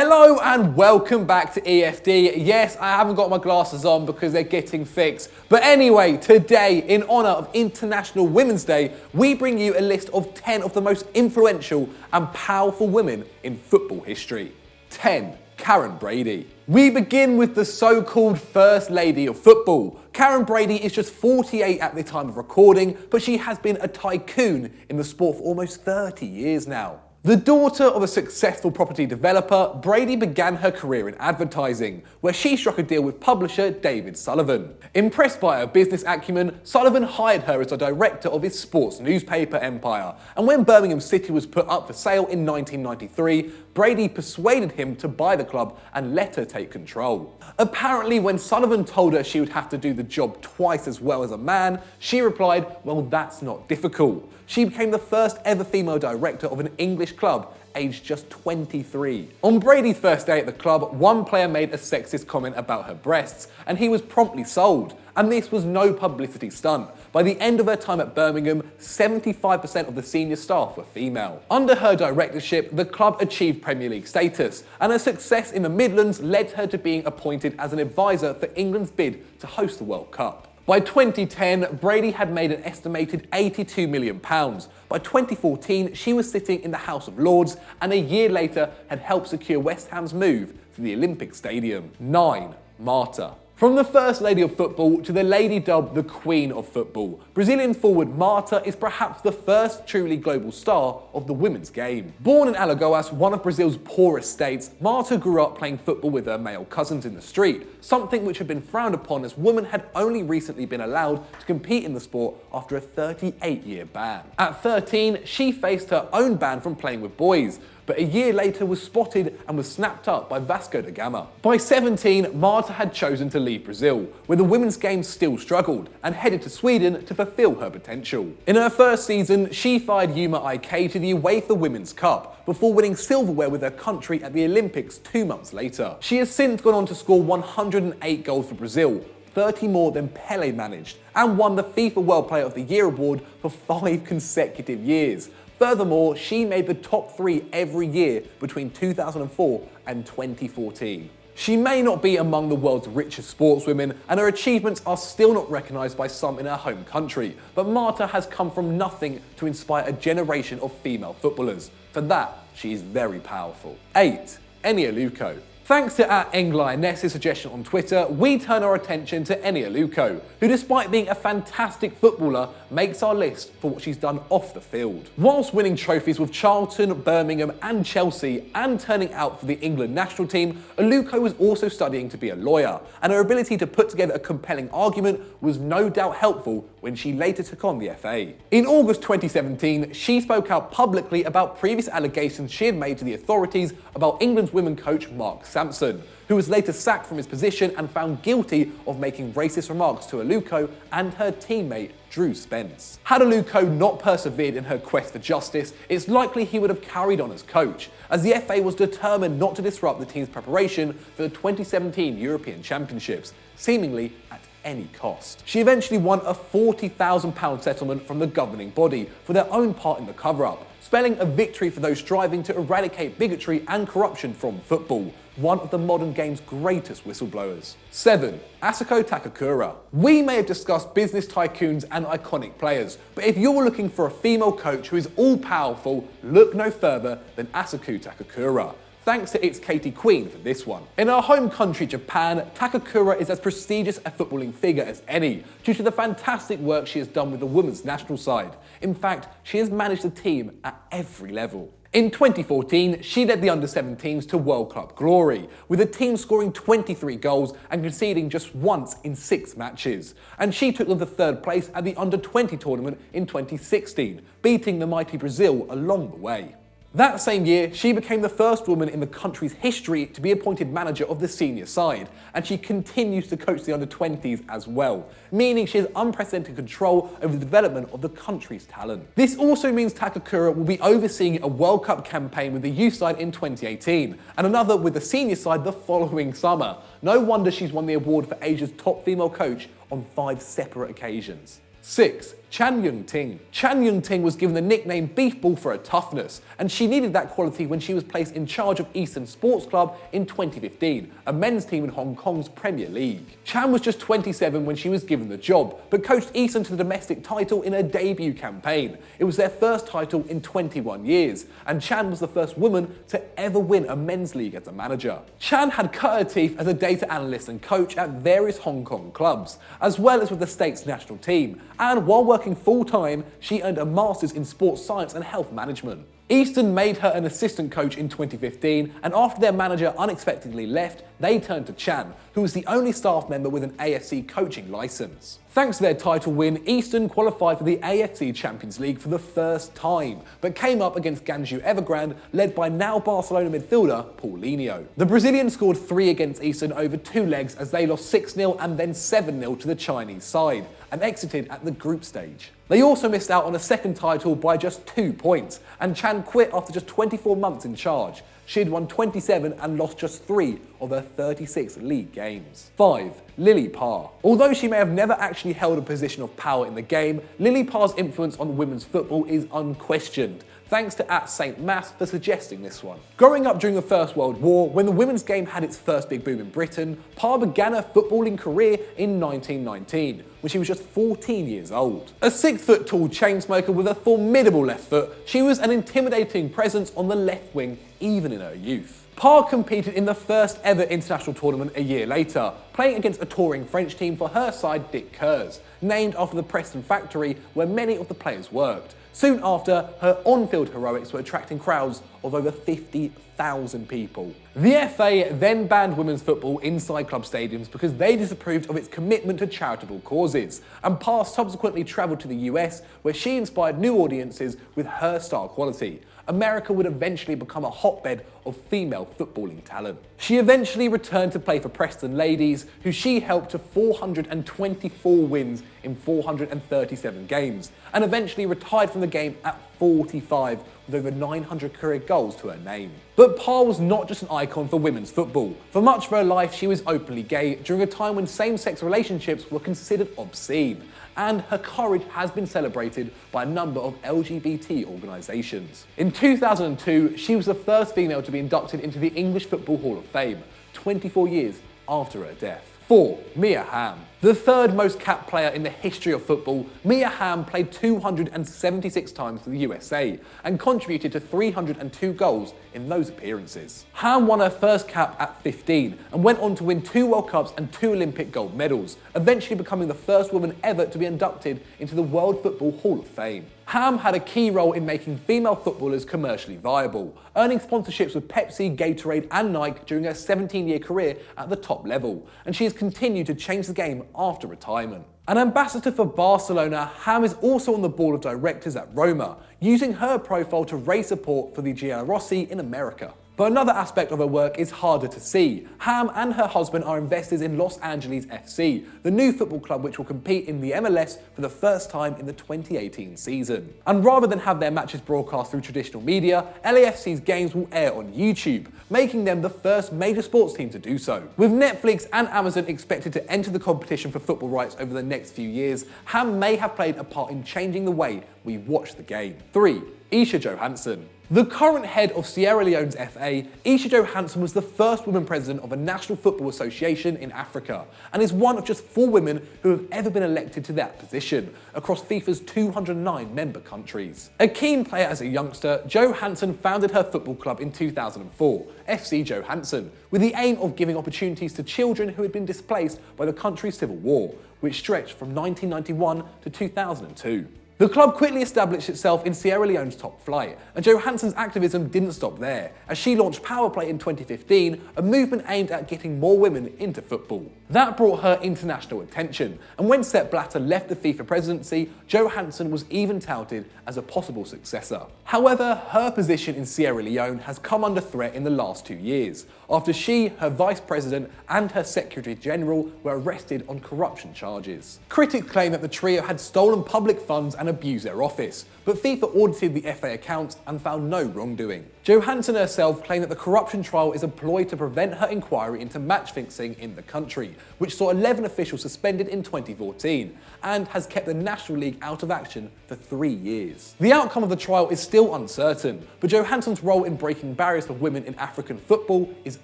Hello and welcome back to EFD. Yes, I haven't got my glasses on because they're getting fixed. But anyway, today, in honour of International Women's Day, we bring you a list of 10 of the most influential and powerful women in football history. 10. Karren Brady. We begin with the so-called First Lady of Football. Karren Brady is just 48 at the time of recording, but she has been a tycoon in the sport for almost 30 years now. The daughter of a successful property developer, Brady began her career in advertising, where she struck a deal with publisher David Sullivan. Impressed by her business acumen, Sullivan hired her as a director of his sports newspaper empire, and when Birmingham City was put up for sale in 1993, Brady persuaded him to buy the club and let her take control. Apparently, when Sullivan told her she would have to do the job twice as well as a man, she replied, "Well, that's not difficult." She became the first ever female director of an English club, aged just 23. On Brady's first day at the club, one player made a sexist comment about her breasts, and he was promptly sold. And this was no publicity stunt. By the end of her time at Birmingham, 75% of the senior staff were female. Under her directorship, the club achieved Premier League status, and her success in the Midlands led her to being appointed as an advisor for England's bid to host the World Cup. By 2010, Brady had made an estimated £82 million. By 2014, she was sitting in the House of Lords, and a year later had helped secure West Ham's move to the Olympic Stadium. 9. Marta. From the First Lady of Football to the lady dubbed the Queen of Football, Brazilian forward Marta is perhaps the first truly global star of the women's game. Born in Alagoas, one of Brazil's poorest states, Marta grew up playing football with her male cousins in the street, something which had been frowned upon as women had only recently been allowed to compete in the sport after a 38-year ban. At 13, she faced her own ban from playing with boys, but a year later was spotted and was snapped up by Vasco da Gama. By 17, Marta had chosen to leave Brazil, where the women's game still struggled, and headed to Sweden to fulfill her potential. In her first season, she fired Yuma IK to the UEFA Women's Cup, before winning silverware with her country at the Olympics 2 months later. She has since gone on to score 108 goals for Brazil, 30 more than Pelé managed, and won the FIFA World Player of the Year award for 5 consecutive years. Furthermore, she made the top 3 every year between 2004 and 2014. She may not be among the world's richest sportswomen, and her achievements are still not recognised by some in her home country, but Marta has come from nothing to inspire a generation of female footballers. For that, she is very powerful. 8. Eniola Aluko. Thanks to @Englioness's suggestion on Twitter, we turn our attention to Eniola Aluko, who despite being a fantastic footballer, makes our list for what she's done off the field. Whilst winning trophies with Charlton, Birmingham and Chelsea, and turning out for the England national team, Aluko was also studying to be a lawyer, and her ability to put together a compelling argument was no doubt helpful when she later took on the FA. In August 2017, she spoke out publicly about previous allegations she had made to the authorities about England's women coach Mark Sampson, who was later sacked from his position and found guilty of making racist remarks to Aluko and her teammate Drew Spence. Had Aluko not persevered in her quest for justice, it's likely he would have carried on as coach, as the FA was determined not to disrupt the team's preparation for the 2017 European Championships, seemingly at any cost. She eventually won a £40,000 settlement from the governing body for their own part in the cover-up, spelling a victory for those striving to eradicate bigotry and corruption from football, one of the modern game's greatest whistleblowers. 7. Asako Takakura. We may have discussed business tycoons and iconic players, but if you're looking for a female coach who is all-powerful, look no further than Asako Takakura. Thanks to its Katie Queen for this one. In our home country, Japan, Takakura is as prestigious a footballing figure as any, due to the fantastic work she has done with the women's national side. In fact, she has managed the team at every level. In 2014, she led the under-17s to World Cup glory, with the team scoring 23 goals and conceding just once in 6 matches. And she took them to 3rd place at the under-20 tournament in 2016, beating the mighty Brazil along the way. That same year, she became the first woman in the country's history to be appointed manager of the senior side, and she continues to coach the under-20s as well, meaning she has unprecedented control over the development of the country's talent. This also means Takakura will be overseeing a World Cup campaign with the youth side in 2018, and another with the senior side the following summer. No wonder she's won the award for Asia's top female coach on 5 separate occasions. 6. Ting. Ting was given the nickname Beef Ball for her toughness, and she needed that quality when she was placed in charge of Eastern Sports Club in 2015, a men's team in Hong Kong's Premier League. Chan was just 27 when she was given the job, but coached Eastern to the domestic title in her debut campaign. It was their first title in 21 years, and Chan was the first woman to ever win a men's league as a manager. Chan had cut her teeth as a data analyst and coach at various Hong Kong clubs, as well as with the state's national team, and while working full-time, she earned a master's in sports science and health management. Eastern made her an assistant coach in 2015, and after their manager unexpectedly left, they turned to Chan, who was the only staff member with an AFC coaching license. Thanks to their title win, Eastern qualified for the AFC Champions League for the first time, but came up against Ganju Evergrande, led by now Barcelona midfielder Paulinho. The Brazilian scored 3 against Eastern over 2 legs as they lost 6-0 and then 7-0 to the Chinese side, and exited at the group stage. They also missed out on a second title by just 2 points, and Chan quit after just 24 months in charge. She had won 27 and lost just 3 of her 36 league games. 5. Lily Parr. Although she may have never actually held a position of power in the game, Lily Parr's influence on women's football is unquestioned. Thanks to @SaintMass for suggesting this one. Growing up during the First World War, when the women's game had its first big boom in Britain, Parr began her footballing career in 1919, when she was just 14 years old. A 6-foot-tall chain smoker with a formidable left foot, she was an intimidating presence on the left wing even in her youth. Parr competed in the first ever international tournament a year later, playing against a touring French team for her side Dick Kerrs, named after the Preston factory where many of the players worked. Soon after, her on-field heroics were attracting crowds of over 50,000 people. The FA then banned women's football inside club stadiums because they disapproved of its commitment to charitable causes, and Parr subsequently travelled to the US, where she inspired new audiences with her star quality. America would eventually become a hotbed of female footballing talent. She eventually returned to play for Preston Ladies, who she helped to 424 wins in 437 games, and eventually retired from the game at 45 with over 900 career goals to her name. But Parr was not just an icon for women's football. For much of her life, she was openly gay during a time when same-sex relationships were considered obscene, and her courage has been celebrated by a number of LGBT organisations. In 2002, she was the first female to be inducted into the English Football Hall of Fame, 24 years after her death. 4. Mia Hamm. The third most capped player in the history of football, Mia Hamm played 276 times for the USA and contributed to 302 goals in those appearances. Hamm won her first cap at 15 and went on to win 2 World Cups and 2 Olympic gold medals, eventually becoming the first woman ever to be inducted into the World Football Hall of Fame. Hamm had a key role in making female footballers commercially viable, earning sponsorships with Pepsi, Gatorade and Nike during her 17-year career at the top level, and she has continued to change the game after retirement. An ambassador for Barcelona, Hamm is also on the board of directors at Roma, using her profile to raise support for the Giallorossi in America. But another aspect of her work is harder to see. Hamm and her husband are investors in Los Angeles FC, the new football club which will compete in the MLS for the first time in the 2018 season. And rather than have their matches broadcast through traditional media, LAFC's games will air on YouTube, making them the first major sports team to do so. With Netflix and Amazon expected to enter the competition for football rights over the next few years, Hamm may have played a part in changing the way we watch the game. 3. Isha Johansen. The current head of Sierra Leone's FA, Isha Johansen was the first woman president of a national football association in Africa, and is one of just 4 women who have ever been elected to that position across FIFA's 209 member countries. A keen player as a youngster, Johansen founded her football club in 2004, FC Johansen, with the aim of giving opportunities to children who had been displaced by the country's civil war, which stretched from 1991 to 2002. The club quickly established itself in Sierra Leone's top flight, and Johansen's activism didn't stop there, as she launched Powerplay in 2015, a movement aimed at getting more women into football. That brought her international attention, and when Sepp Blatter left the FIFA presidency, Johansen was even touted as a possible successor. However, her position in Sierra Leone has come under threat in the last 2 years, after she, her vice president, and her secretary general were arrested on corruption charges. Critics claim that the trio had stolen public funds and abused their office, but FIFA audited the FA accounts and found no wrongdoing. Johansen herself claimed that the corruption trial is a ploy to prevent her inquiry into match fixing in the country, which saw 11 officials suspended in 2014 and has kept the National League out of action for 3 years. The outcome of the trial is still uncertain, but Johansen's role in breaking barriers for women in African football is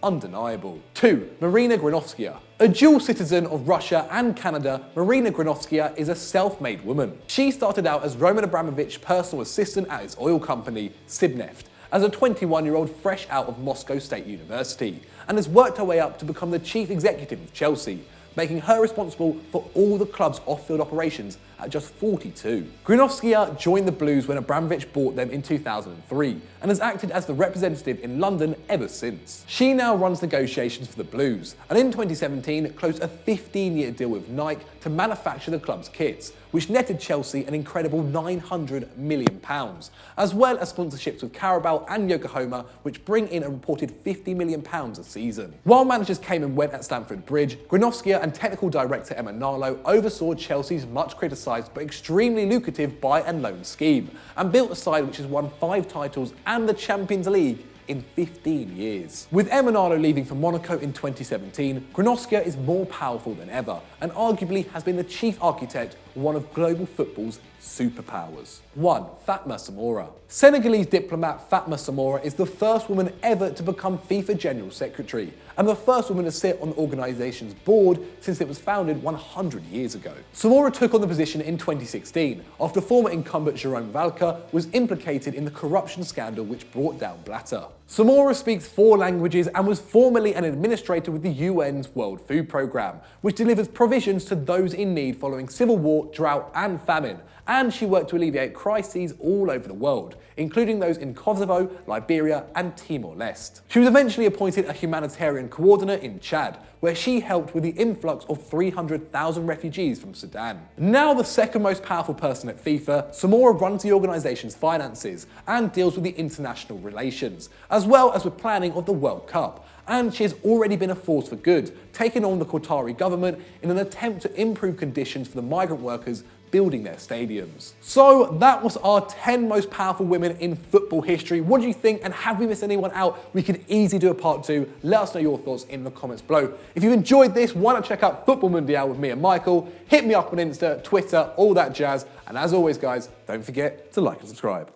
undeniable. 2. Marina Granovskaia. A dual citizen of Russia and Canada, Marina Granovskaia is a self-made woman. She started out as Roman Abramovich's personal assistant at his oil company, Sibneft, as a 21-year-old fresh out of Moscow State University, and has worked her way up to become the chief executive of Chelsea, making her responsible for all the club's off-field operations at just 42. Granovskaia joined the Blues when Abramovich bought them in 2003 and has acted as the representative in London ever since. She now runs negotiations for the Blues, and in 2017 closed a 15-year deal with Nike to manufacture the club's kits, which netted Chelsea an incredible £900 million, as well as sponsorships with Carabao and Yokohama, which bring in a reported £50 million a season. While managers came and went at Stamford Bridge, Granovskaia and technical director Eniola oversaw Chelsea's much criticised but extremely lucrative buy and loan scheme, and built a side which has won 5 titles and the Champions League in 15 years. With Eniola leaving for Monaco in 2017, Granovskaia is more powerful than ever, and arguably has been the chief architect of one of global football's superpowers. 1. Fatma Samoura. Senegalese diplomat Fatma Samoura is the first woman ever to become FIFA General Secretary, and the first woman to sit on the organisation's board since it was founded 100 years ago. Samoura took on the position in 2016, after former incumbent Jerome Valcke was implicated in the corruption scandal which brought down Blatter. Samoura speaks 4 languages and was formerly an administrator with the UN's World Food Programme, which delivers provisions to those in need following civil war, drought and famine, and she worked to alleviate crises all over the world, including those in Kosovo, Liberia and Timor-Leste. She was eventually appointed a humanitarian coordinator in Chad, where she helped with the influx of 300,000 refugees from Sudan. Now the second most powerful person at FIFA, Samoura runs the organisation's finances and deals with the international relations, as well as with planning of the World Cup. And she has already been a force for good, taking on the Qatari government in an attempt to improve conditions for the migrant workers building their stadiums. So that was our 10 most powerful women in football history. What do you think, and have we missed anyone out? We could easily do a part 2. Let us know your thoughts in the comments below. If you enjoyed this, why not check out Football Mundial with me and Michael? Hit me up on Insta, Twitter, all that jazz. And as always guys, don't forget to like and subscribe.